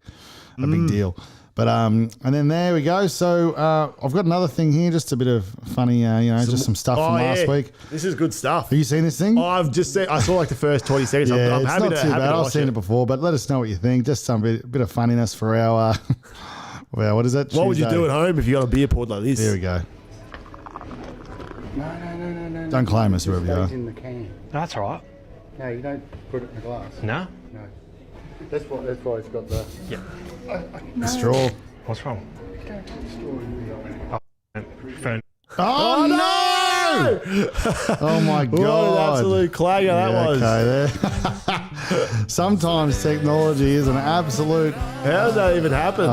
Speaker 1: deal. But and then there we go. So I've got another thing here, just a bit of funny, just some stuff from last week.
Speaker 2: This is good stuff.
Speaker 1: Have you seen this thing?
Speaker 2: I've just seen. I saw the first 20 seconds.
Speaker 1: Yeah,
Speaker 2: I'm
Speaker 1: it's
Speaker 2: happy
Speaker 1: not
Speaker 2: to
Speaker 1: too
Speaker 2: happy
Speaker 1: bad.
Speaker 2: to
Speaker 1: I've
Speaker 2: watch
Speaker 1: seen it before, but let us know what you think. Just some bit of funniness for our. Well, what is it?
Speaker 2: What would you do at home if you got a beer poured like this?
Speaker 1: There we go.
Speaker 5: No.
Speaker 1: Don't claim us, whoever you
Speaker 5: Stays
Speaker 1: are.
Speaker 5: in the can.
Speaker 6: No, that's all right.
Speaker 5: No, you don't put it in the glass.
Speaker 6: No?
Speaker 5: No. That's why it's got the.
Speaker 6: Yeah.
Speaker 1: The straw.
Speaker 6: What's wrong? Phone.
Speaker 1: Oh, no! Oh my
Speaker 2: What
Speaker 1: god!
Speaker 2: an absolute clanger that was.
Speaker 1: Okay, there. Sometimes technology is an absolute.
Speaker 2: How does that even happen?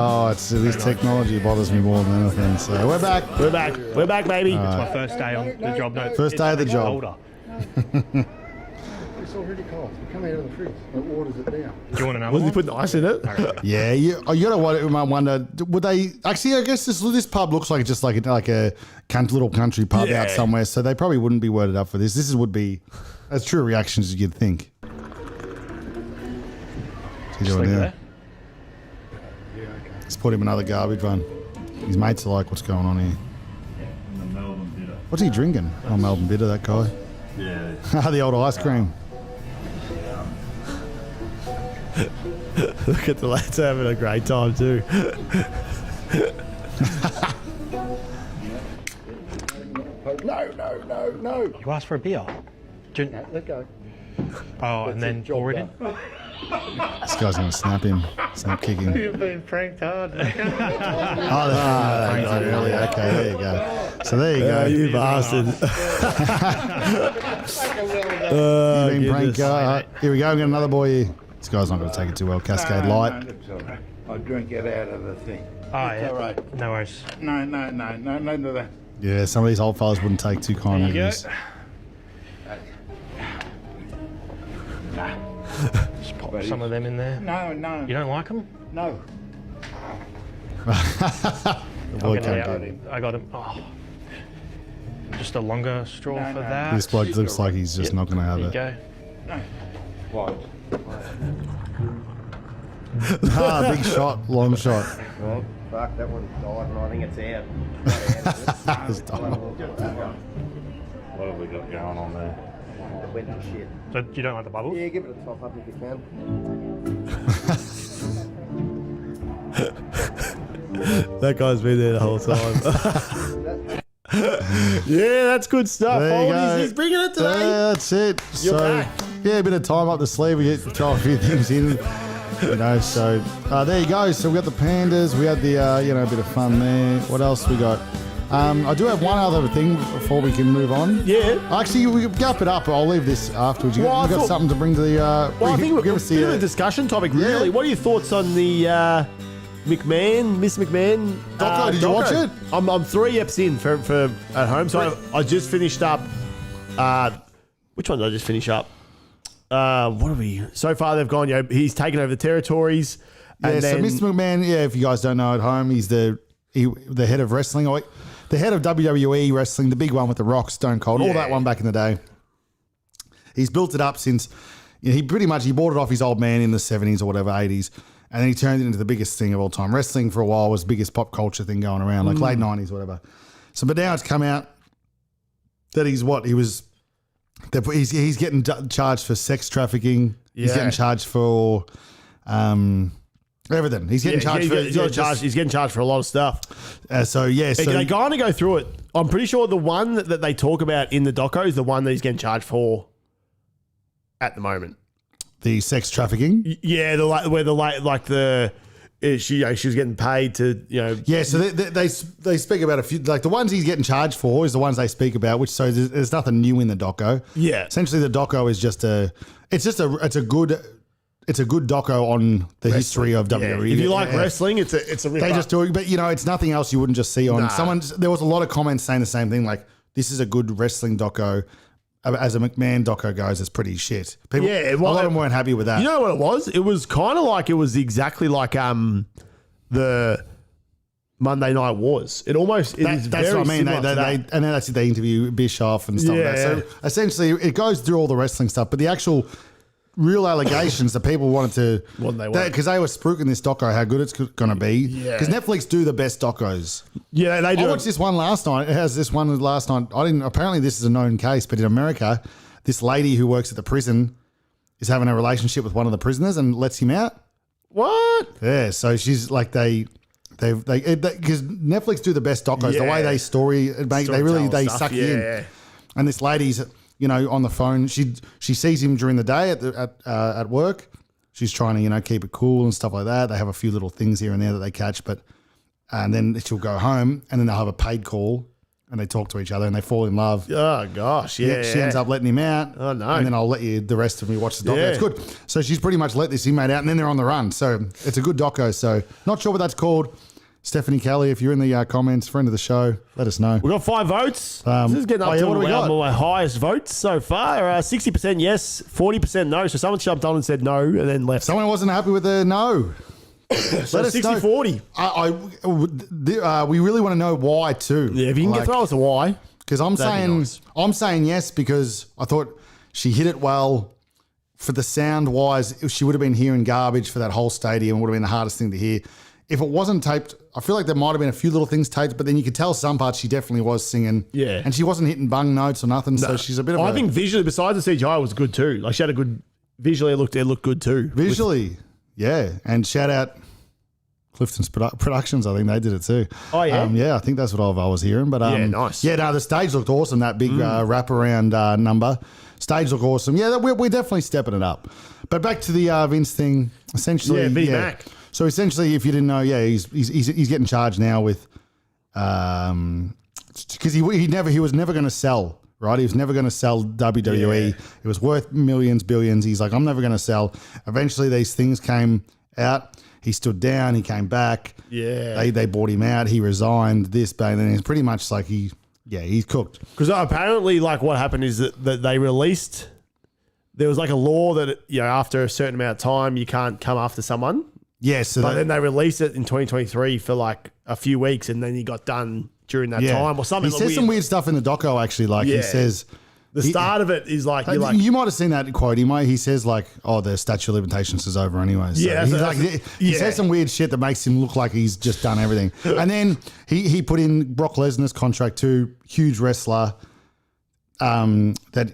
Speaker 1: This technology bothers me more than anything. So we're back.
Speaker 2: We're back. We're back, baby.
Speaker 6: It's my first day on the job. No,
Speaker 1: First day of the
Speaker 6: it's
Speaker 1: job.
Speaker 6: colder.
Speaker 5: It's already cold. You come out of the fridge. It waters it down.
Speaker 6: Do you want another
Speaker 2: Was he
Speaker 6: one?
Speaker 2: putting ice in it?
Speaker 1: Yeah, you might wonder, would they actually? I guess this pub looks like just like a little country pub
Speaker 2: Yeah.
Speaker 1: out somewhere, so they probably wouldn't be worded up for this. This would be as true reactions as you'd think. What's he
Speaker 6: Just
Speaker 1: doing
Speaker 6: leave it
Speaker 1: there?
Speaker 6: there.
Speaker 1: Let's put him another garbage one. His mates are like, "What's going on here?" What's he drinking? Oh, Melbourne Bitter, that guy. Yeah. The old ice cream.
Speaker 2: Look at the lads having a great time too.
Speaker 5: No.
Speaker 6: You asked for a beer. Do you-
Speaker 5: No, let go.
Speaker 6: oh, and then
Speaker 5: job
Speaker 6: already?
Speaker 5: done.
Speaker 1: This guy's gonna snap him. Snap kick him.
Speaker 5: You've been pranked hard.
Speaker 1: Oh, that's earlier. Okay, there you go. So there you go.
Speaker 2: You bastard.
Speaker 1: You've been pranked. Here we go. We got another boy here. This guy's not going to take it too well. Cascade Light.
Speaker 7: No, it's all right. I'll drink it out of the thing.
Speaker 6: Oh, yeah.
Speaker 7: all right.
Speaker 6: No worries.
Speaker 7: No, that.
Speaker 1: Yeah, some of these old fellas wouldn't take too kindly to
Speaker 6: There you
Speaker 1: this.
Speaker 6: Just pop some of them in there.
Speaker 7: No.
Speaker 6: You don't like them?
Speaker 7: No.
Speaker 1: The boy
Speaker 6: Get it
Speaker 1: can't
Speaker 6: out.
Speaker 1: do it.
Speaker 6: I got him. Oh. Just a longer straw
Speaker 7: No,
Speaker 6: for
Speaker 7: no.
Speaker 6: that.
Speaker 1: This bloke looks like he's just not going to have
Speaker 6: There you
Speaker 1: it.
Speaker 6: go.
Speaker 7: What?
Speaker 1: Big shot, long shot.
Speaker 8: Well, fuck, that one's died and I think it's out.
Speaker 1: It's done.
Speaker 7: What have we got going on there?
Speaker 8: It went to shit.
Speaker 6: So you don't like the bubbles?
Speaker 8: Yeah, give it a top up if you can.
Speaker 2: That guy's been there the whole time. Yeah, that's good stuff.
Speaker 1: There you
Speaker 2: Fold,
Speaker 1: go.
Speaker 2: he's bringing it today.
Speaker 1: Yeah, that's it.
Speaker 2: You're
Speaker 1: so,
Speaker 2: back.
Speaker 1: yeah, a bit of time up the sleeve. We throw a few things in. So there you go. So we got the pandas. We had the a bit of fun there. What else we got? I do have one other thing before we can move on.
Speaker 2: Yeah.
Speaker 1: Actually, we can gap it up. I'll leave this afterwards. You,
Speaker 2: Well, I
Speaker 1: got
Speaker 2: thought-
Speaker 1: something to bring to the.
Speaker 2: Well, I think
Speaker 1: give
Speaker 2: we're
Speaker 1: us
Speaker 2: a
Speaker 1: the.
Speaker 2: discussion topic,
Speaker 1: Yeah.
Speaker 2: really. What are your thoughts on the Miss McMahon
Speaker 1: Doco, did you watch it?
Speaker 2: I'm 3 eps in for at home. So I just finished up. Which one did I just finish up? What are we? So far, they've gone. He's taken over the territories.
Speaker 1: Yeah,
Speaker 2: And
Speaker 1: so
Speaker 2: then,
Speaker 1: Mr. McMahon, if you guys don't know at home, he's the head of wrestling, or the head of WWE wrestling, the big one with the Rock, Stone Cold, all that one back in the day. He's built it up since he bought it off his old man in the 70s or whatever, 80s, and then he turned it into the biggest thing of all time. Wrestling for a while was the biggest pop culture thing going around, like late 90s, whatever. So, but now it's come out that he's getting charged for sex trafficking. He's getting charged for everything. He's getting charged for.
Speaker 2: He's getting charged for a lot of stuff.
Speaker 1: So
Speaker 2: They kind of go through it. I'm pretty sure the one that they talk about in the doco is the one that he's getting charged for at the moment.
Speaker 1: the sex trafficking.
Speaker 2: Yeah, she was getting paid to
Speaker 1: Yeah, so they speak about a few, like the ones he's getting charged for is the ones they speak about, which so there's nothing new in the doco.
Speaker 2: Yeah.
Speaker 1: Essentially the doco is just a good doco on the history of WWE.
Speaker 2: If you like wrestling, it's a rip
Speaker 1: They
Speaker 2: up.
Speaker 1: just do it, but it's nothing else you wouldn't just see on there was a lot of comments saying the same thing, like this is a good wrestling doco. As a McMahon doco goes, it's pretty shit. People, a lot of them weren't happy with that.
Speaker 2: You know what it was? It was kind of like, it was exactly like the Monday Night Wars. It almost
Speaker 1: That's what I mean. And then that's it. They interview Bischoff and stuff like that. So essentially, it goes through all the wrestling stuff, but the actual real allegations that people wanted to, because they were spruiking this doco, how good it's going to be. Because Netflix do the best docos.
Speaker 2: Yeah, they do.
Speaker 1: I watched this one last night. It has this one last night. Apparently, this is a known case, but in America, this lady who works at the prison is having a relationship with one of the prisoners and lets him out.
Speaker 2: What?
Speaker 1: Yeah, so she's like because Netflix do the best docos. The way they they suck you in. And this lady's on the phone. She sees him during the day at work. She's trying to keep it cool and stuff like that. They have a few little things here and there that they catch, and then she'll go home and then they'll have a paid call and they talk to each other and they fall in love.
Speaker 2: Oh gosh,
Speaker 1: She ends up letting him out.
Speaker 2: Oh no!
Speaker 1: And then I'll let you the rest of me watch the doco.
Speaker 2: Yeah.
Speaker 1: It's good. So she's pretty much let this inmate out and then they're on the run. So it's a good doco. So not sure what that's called. Stephanie Kelly, if you're in the comments, friend of the show, let us know.
Speaker 2: We got 5 votes. This is getting up to
Speaker 1: what do we got?
Speaker 2: my highest votes so far. 60% yes, 40% no. So someone jumped on and said no and then left.
Speaker 1: Someone wasn't happy with the no.
Speaker 2: So 60-40.
Speaker 1: We really want to know why too.
Speaker 2: Yeah, if you can throw us a why.
Speaker 1: Because I'm saying yes because I thought she hit it well. For the sound wise, she would have been hearing garbage for that whole stadium. Would have been the hardest thing to hear. If it wasn't taped, I feel like there might have been a few little things taped, but then you could tell some parts she definitely was singing.
Speaker 2: Yeah.
Speaker 1: And she wasn't hitting bung notes or nothing, so she's a bit of
Speaker 2: I think visually, besides the CGI, was good too. Like she had a good, visually it looked good too.
Speaker 1: Visually, yeah. And shout out Clifton's Productions, I think they did it too.
Speaker 2: Oh, yeah?
Speaker 1: Yeah, I think that's what I was hearing. But
Speaker 2: nice.
Speaker 1: Yeah, no, the stage looked awesome, that big wraparound number. Stage looked awesome. Yeah, we're definitely stepping it up. But back to the Vince thing, essentially.
Speaker 2: Yeah, V-Mac.
Speaker 1: So essentially, if you didn't know, he's getting charged now with, because he was never going to sell, right? He was never going to sell WWE.
Speaker 2: Yeah.
Speaker 1: It was worth millions, billions. He's like, I'm never going to sell. Eventually, these things came out. He stood down. He came back.
Speaker 2: Yeah.
Speaker 1: They bought him out. He resigned. This, and then it's pretty much like he's cooked.
Speaker 2: Because apparently, like what happened is that they released. There was like a law that after a certain amount of time you can't come after someone.
Speaker 1: Yeah,
Speaker 2: but then they released it in 2023 for like a few weeks, and then he got done during that time or something.
Speaker 1: He says some weird stuff in the doco actually. Like he says,
Speaker 2: the start of it is like
Speaker 1: you might have seen that quote. He says like, "Oh, the statute of limitations is over anyway." So he says some weird shit that makes him look like he's just done everything. And then he put in Brock Lesnar's contract too, huge wrestler. That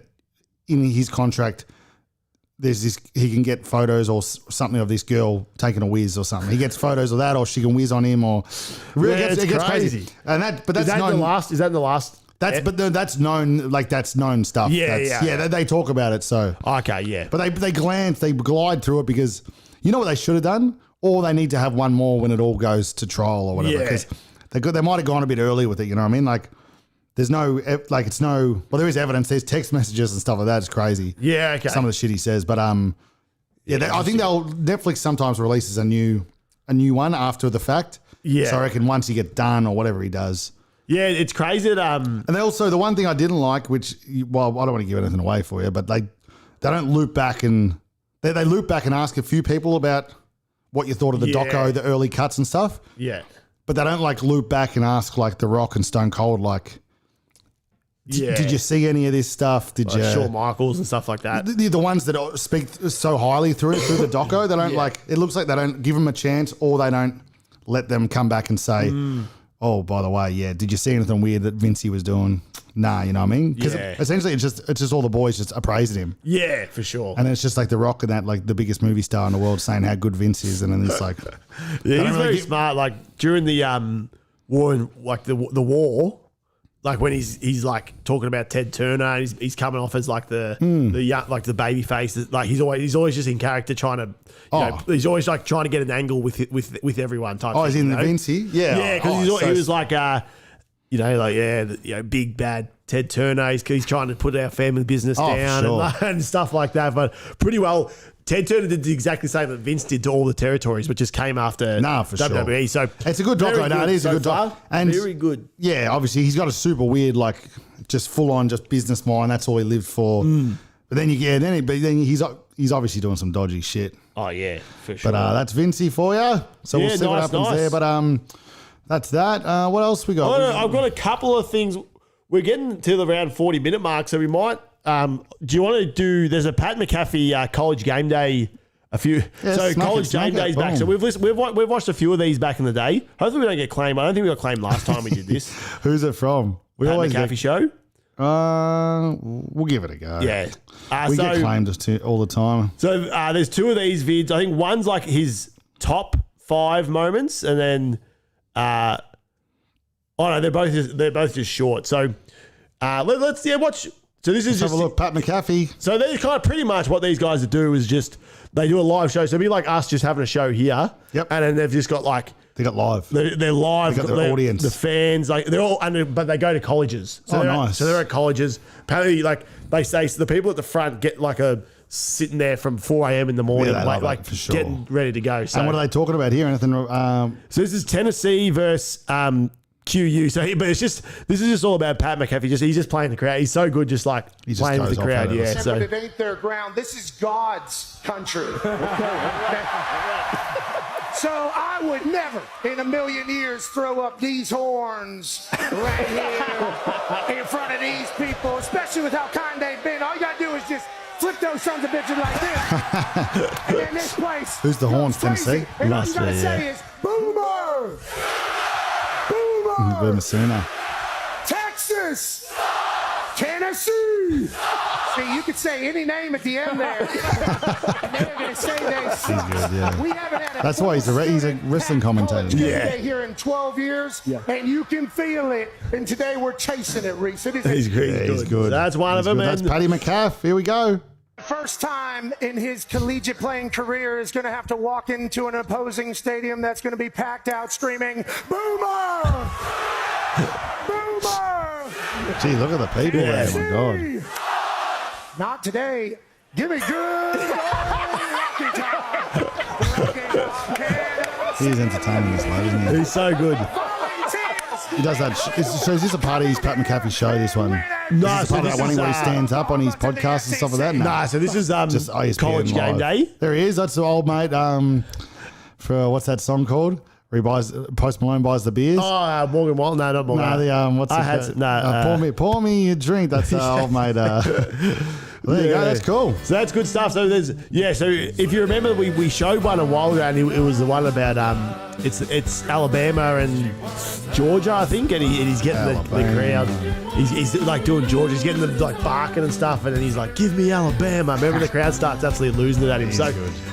Speaker 1: in his contract. There's this, he can get photos or something of this girl taking a whiz or something. He gets photos of that, or she can whiz on him, or it gets crazy. And that's known.
Speaker 2: Is that in the last?
Speaker 1: That's known. Like that's known stuff. They talk about it. So
Speaker 2: okay, yeah.
Speaker 1: But they glide through it because you know what they should have done, or they need to have one more when it all goes to trial or whatever. Because they might have gone a bit early with it. You know what I mean? Like. There's there is evidence. There's text messages and stuff like that. It's crazy.
Speaker 2: Yeah, okay.
Speaker 1: Some of the shit he says, but I think Netflix sometimes releases a new one after the fact.
Speaker 2: Yeah.
Speaker 1: So I reckon once he gets done or whatever he does.
Speaker 2: Yeah, it's crazy that
Speaker 1: And they also the one thing I didn't like, which I don't want to give anything away for you, but they don't loop back and they loop back and ask a few people about what you thought of the doco, the early cuts and stuff.
Speaker 2: Yeah.
Speaker 1: But they don't like loop back and ask like The Rock and Stone Cold like, did you see any of this stuff? Did you?
Speaker 2: Shawn Michaels and stuff like that.
Speaker 1: The ones that speak so highly through the doco, they don't like. It looks like they don't give them a chance, or they don't let them come back and say, "Oh, by the way, did you see anything weird that Vincey was doing?" Nah, you know what I mean? Because essentially, it's just all the boys just appraising him.
Speaker 2: Yeah, for sure.
Speaker 1: And it's just like The Rock and that, like the biggest movie star in the world, saying how good Vince is, and then it's like,
Speaker 2: he's very smart. Like during the war, like the war. Like when he's like talking about Ted Turner, and he's coming off as like the young, like the baby face. Like he's always just in character, trying to. You know, he's always like trying to get an angle with everyone. Type.
Speaker 1: He's in the Vincey,
Speaker 2: yeah, because he was like, big bad Ted Turner. He's trying to put our family business down and stuff like that. But pretty well. Ted Turner did exactly the same that Vince did to all the territories, but just came after
Speaker 1: for
Speaker 2: WWE.
Speaker 1: Sure.
Speaker 2: So
Speaker 1: it's a good doco. No, it is a good doco. And
Speaker 2: very good.
Speaker 1: Yeah, obviously he's got a super weird, like just full on, just business mind. That's all he lived for. But then he's obviously doing some dodgy shit.
Speaker 2: Oh yeah, for sure.
Speaker 1: But that's Vincey for you. So we'll see what happens there. But that's that. What else we got?
Speaker 2: I've got a couple of things. We're getting to the around 40-minute mark, so we might. Do you want to do? There's a Pat McAfee college game day. College game days back. So we've watched a few of these back in the day. Hopefully we don't get claimed. I don't think we got claimed last time we did this.
Speaker 1: Who's it from?
Speaker 2: Pat McAfee show.
Speaker 1: We'll give it a go.
Speaker 2: Yeah,
Speaker 1: we get claimed all the time.
Speaker 2: So there's two of these vids. I think one's like his top 5 moments, and then they're both just short. So let's watch. So this is
Speaker 1: Let's have a look. Pat McAfee.
Speaker 2: So they're kind of pretty much what these guys do is just they do a live show. So it'd be like us just having a show here.
Speaker 1: Yep.
Speaker 2: And then they've just got like
Speaker 1: they got live.
Speaker 2: They're live.
Speaker 1: They got their audience.
Speaker 2: The fans, like they're all but they go to colleges. So
Speaker 1: nice.
Speaker 2: So they're at colleges. Apparently, like they say, so the people at the front get like sitting there from 4 a.m. in the morning, like
Speaker 1: for sure.
Speaker 2: getting ready to go. So
Speaker 1: and what are they talking about here? Anything?
Speaker 2: So this is Tennessee versus QU. So, but this is just all about Pat McAfee. He's just playing the crowd. He's so good, just like playing with the crowd. Yeah.
Speaker 9: So it ain't their ground. This is God's country. So I would never in a million years throw up these horns right here in front of these people, especially with how kind they've been. All you gotta do is just flip those sons of bitches like this. And then this place.
Speaker 1: Who's the horns, Tennessee?
Speaker 9: And all you gotta say is Boomer! Boomer!
Speaker 1: Boomer Sooner.
Speaker 9: Texas! Tennessee! See, you could say any name at the end there. And they're going to say they suck.
Speaker 1: He's good, yeah.
Speaker 9: We haven't had
Speaker 1: That's why he's a wrestling commentator.
Speaker 9: Yeah. Here in 12 years, and you can feel it. And today we're chasing it, Reese. It is
Speaker 2: He's good.
Speaker 1: Yeah, he's good.
Speaker 2: That's one of them.
Speaker 1: That's Paddy McCaff. Here we go.
Speaker 9: First time in his collegiate playing career is going to have to walk into an opposing stadium that's going to be packed out screaming, Boomer! Boomer!
Speaker 1: Gee, look at the people there. Oh, my God.
Speaker 9: Not today. Give me good old Rocky Top.
Speaker 1: He's entertaining this lad, isn't he?
Speaker 2: He's so good.
Speaker 1: He does that. So is this a part of his Pat McAfee show, this one?
Speaker 2: No,
Speaker 1: is this part of that one where he stands up on his podcast and stuff like that?
Speaker 2: No, so this is
Speaker 1: just ESPN
Speaker 2: college game
Speaker 1: Live.
Speaker 2: day.
Speaker 1: There he is. That's the old mate for what's that song called? Where he buys, Post Malone buys the beers.
Speaker 2: Oh, Morgan Wallen. No, not Morgan.
Speaker 1: No, what's
Speaker 2: I
Speaker 1: it
Speaker 2: had
Speaker 1: called?
Speaker 2: no.
Speaker 1: Pour me a drink. That's old mate. There you go. That's cool.
Speaker 2: So that's good stuff. So there's So if you remember, we showed one a while ago, and it was the one about it's Alabama and Georgia, I think, and he's getting the crowd. He's like doing Georgia. He's getting them like barking and stuff, and then he's like, "Give me Alabama." Remember, the crowd starts absolutely losing it at him.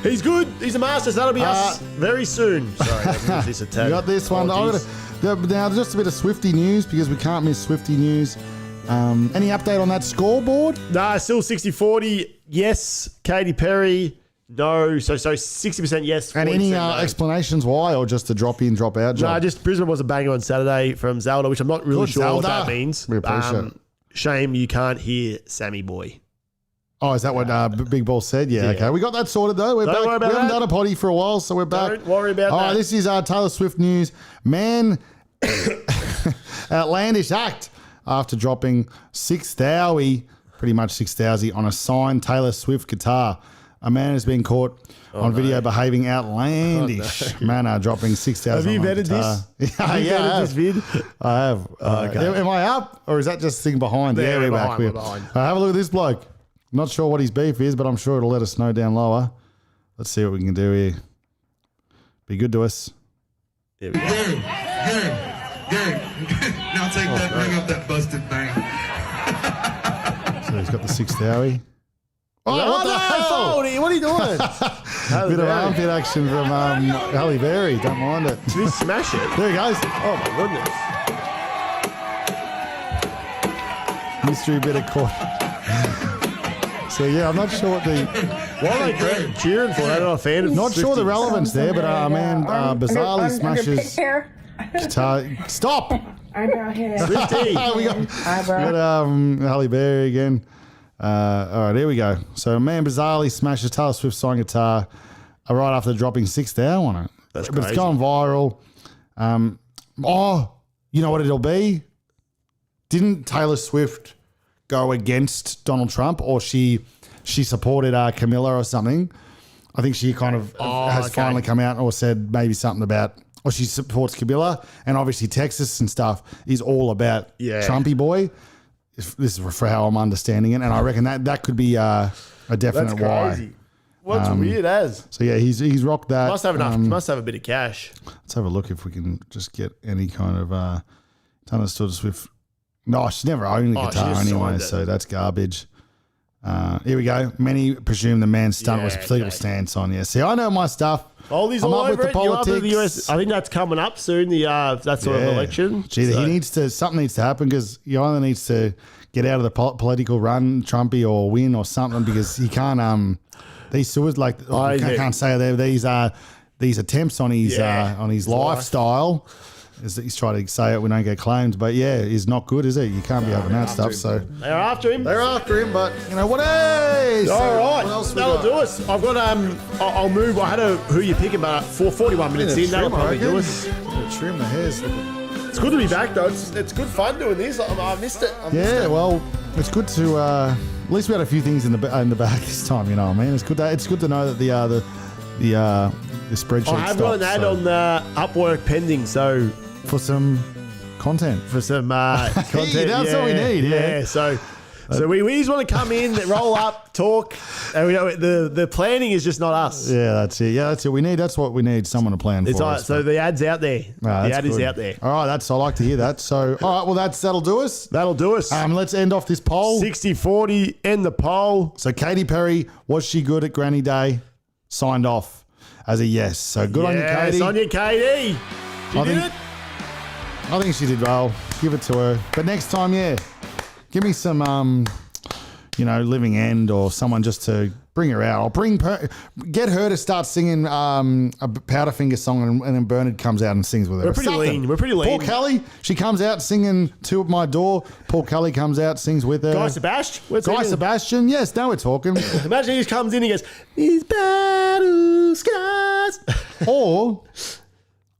Speaker 2: He's good. He's a master. So that'll be us very soon. Sorry, this a tag.
Speaker 1: You got this one. Now, just a bit of Swifty news because we can't miss Swifty news. Any update on that scoreboard?
Speaker 2: Nah, still 60-40. Yes, Katy Perry. No, so 60% yes.
Speaker 1: And any
Speaker 2: no.
Speaker 1: explanations why, or just a drop in, drop out job?
Speaker 2: No, just Brisbane was a banger on Saturday from Zelda, which I'm not really sure
Speaker 1: Zelda.
Speaker 2: what that means.
Speaker 1: We appreciate it.
Speaker 2: Shame you can't hear Sammy Boy.
Speaker 1: Oh, is that what Big Ball said? Yeah, okay. We got that sorted though. We're back.
Speaker 2: Don't worry about
Speaker 1: we haven't
Speaker 2: that.
Speaker 1: done a potty for a while, so we're back.
Speaker 2: Don't worry about
Speaker 1: All
Speaker 2: that.
Speaker 1: right, this is Taylor Swift news. Man, outlandish act after dropping 6,000, pretty much 6,000 on a signed Taylor Swift guitar. A man has been caught on video behaving outlandish manner, dropping 6,000.
Speaker 2: Have you vetted this?
Speaker 1: Yeah,
Speaker 2: Have you vetted this vid?
Speaker 1: I have.
Speaker 2: Okay.
Speaker 1: Am I up, or is that just the thing behind?
Speaker 2: Yeah,
Speaker 1: we're
Speaker 2: behind,
Speaker 1: back.
Speaker 2: we're behind.
Speaker 1: Have a look at this bloke. Not sure what his beef is, but I'm sure it'll let us know down lower. Let's see what we can do here. Be good to us.
Speaker 2: There we go.
Speaker 10: Good. Now take that, bring up that busted bang.
Speaker 1: So he's got the 6th howie.
Speaker 2: Oh,
Speaker 1: what the hell?
Speaker 2: What are you doing?
Speaker 1: Bit of armpit action from Halle Berry. Don't mind it.
Speaker 2: Did he smash it?
Speaker 1: There he goes.
Speaker 2: Oh my goodness.
Speaker 1: Mystery bit of court. So yeah, I'm not sure what the.
Speaker 2: What are they cheering for? They're not a fan of
Speaker 1: Not sure the
Speaker 2: Swifties.
Speaker 1: relevance there, but man, bizarrely smashes guitar. Stop.
Speaker 2: Swiftie.
Speaker 1: we got Halle Berry again. All right, here we go. So a man bizarrely smashes Taylor Swift's song guitar right after dropping 6th hour on it.
Speaker 2: That's
Speaker 1: But it's
Speaker 2: crazy.
Speaker 1: gone viral. You know what it'll be? Didn't Taylor Swift go against Donald Trump, or she supported Camilla or something? I think she kind of has finally come out or said maybe something about, or she supports Camilla, and obviously Texas and stuff is all about Trumpy boy. This is for how I'm understanding it, and I reckon that could be a definite
Speaker 2: That's crazy. What's weird as?
Speaker 1: So yeah, he's rocked that.
Speaker 2: Must have enough. Must have a bit of cash.
Speaker 1: Let's have a look if we can just get any kind of Taylor Swift. No, she's never owned the
Speaker 2: Oh, she
Speaker 1: guitar
Speaker 2: just
Speaker 1: anyway,
Speaker 2: signed it.
Speaker 1: so that's garbage. Here we go. Many presume the man's stunt was a legal stance on. Yeah, see, I know my stuff.
Speaker 2: Oldie's
Speaker 1: I'm
Speaker 2: all
Speaker 1: up
Speaker 2: over
Speaker 1: with the
Speaker 2: it. You're up with the
Speaker 1: politics.
Speaker 2: US. I think that's coming up soon. The that sort of election.
Speaker 1: Gee,
Speaker 2: So-
Speaker 1: something needs to happen, because he either needs to get out of the political run, Trumpy, or win or something, because he can't. These suicides, like I can't say there. These attempts on his lifestyle. He's trying to say it, we don't get claimed, but yeah, is not good, is it? You can't be having that stuff. So
Speaker 2: They're after him.
Speaker 1: they're after him, but you know what is?
Speaker 2: All right,
Speaker 1: What else we
Speaker 2: that'll
Speaker 1: got?
Speaker 2: do us. I've got I'll move. I had a who you picking, but 41 minutes in, that'll probably do us.
Speaker 1: Trim the hairs.
Speaker 2: It's good to be back though. It's good fun doing this. I missed it.
Speaker 1: Yeah, well, it's good to at least we had a few things in the back this time. You know what I mean? It's good to know that the spreadsheet.
Speaker 2: I have got an ad on Upwork pending, so
Speaker 1: for some content.
Speaker 2: for some content.
Speaker 1: that's what we need, yeah.
Speaker 2: So we just want to come in, roll up, talk, and we know the planning is just not us.
Speaker 1: Yeah, that's it. Yeah, that's it. That's what we need. Someone to plan
Speaker 2: It's
Speaker 1: for
Speaker 2: all right.
Speaker 1: us.
Speaker 2: So the ad's out there. The
Speaker 1: that's
Speaker 2: ad is
Speaker 1: good.
Speaker 2: out there.
Speaker 1: All right, I like to hear that. So, all right, well, that'll do us.
Speaker 2: That'll do us.
Speaker 1: Let's end off this poll.
Speaker 2: 60-40, end the poll.
Speaker 1: So, Katy Perry, was she good at Granny Day? Signed off as a yes. So, good on you, Katy.
Speaker 2: Yes, on you, Katy. She
Speaker 1: I
Speaker 2: did
Speaker 1: think-
Speaker 2: it.
Speaker 1: I think she did well. Give it to her. But next time, yeah, give me some, Living End or someone just to bring her out. I'll get her to start singing a Powderfinger song, and then Bernard comes out and sings with her.
Speaker 2: We're pretty lean. We're pretty
Speaker 1: Paul
Speaker 2: lean.
Speaker 1: Kelly, she comes out singing "To My Door." Paul Kelly comes out, sings with her.
Speaker 2: Guy Sebastian.
Speaker 1: Guy Sebastian. Yes, now we're talking.
Speaker 2: Imagine he just comes in and goes, "These battle skies."
Speaker 1: Or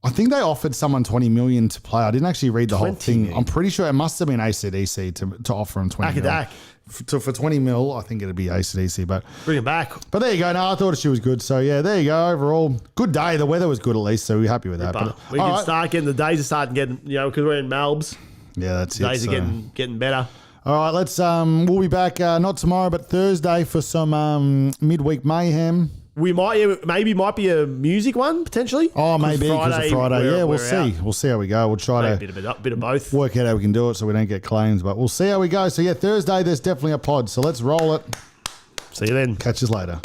Speaker 1: I think they offered someone 20 million to play. I didn't actually read the whole
Speaker 2: 20
Speaker 1: thing.
Speaker 2: million.
Speaker 1: I'm pretty sure it must have been AC/DC to offer him 20 million.
Speaker 2: Back.
Speaker 1: For 20 mil, I think it'd be AC/DC. But
Speaker 2: Bring him back.
Speaker 1: there you go. No, I thought she was good. So yeah, there you go. Overall, good day. The weather was good at least, so we're happy with that.
Speaker 2: But
Speaker 1: But
Speaker 2: we
Speaker 1: all
Speaker 2: can
Speaker 1: right.
Speaker 2: start getting the days are starting getting, because we're in Melbs.
Speaker 1: Yeah, that's
Speaker 2: Days
Speaker 1: it.
Speaker 2: are
Speaker 1: So.
Speaker 2: getting better.
Speaker 1: All right, let's. We'll be back not tomorrow, but Thursday for some midweek mayhem.
Speaker 2: We might be a music one potentially.
Speaker 1: Oh, maybe because of Friday.
Speaker 2: we're-
Speaker 1: Yeah, we'll
Speaker 2: we're
Speaker 1: see.
Speaker 2: out.
Speaker 1: We'll see how we go. We'll try to
Speaker 2: Maybe a bit of both.
Speaker 1: work out how we can do it so we don't get claims, but we'll see how we go. So yeah, Thursday there's definitely a pod. So let's roll it.
Speaker 2: See you then.
Speaker 1: Catch us later.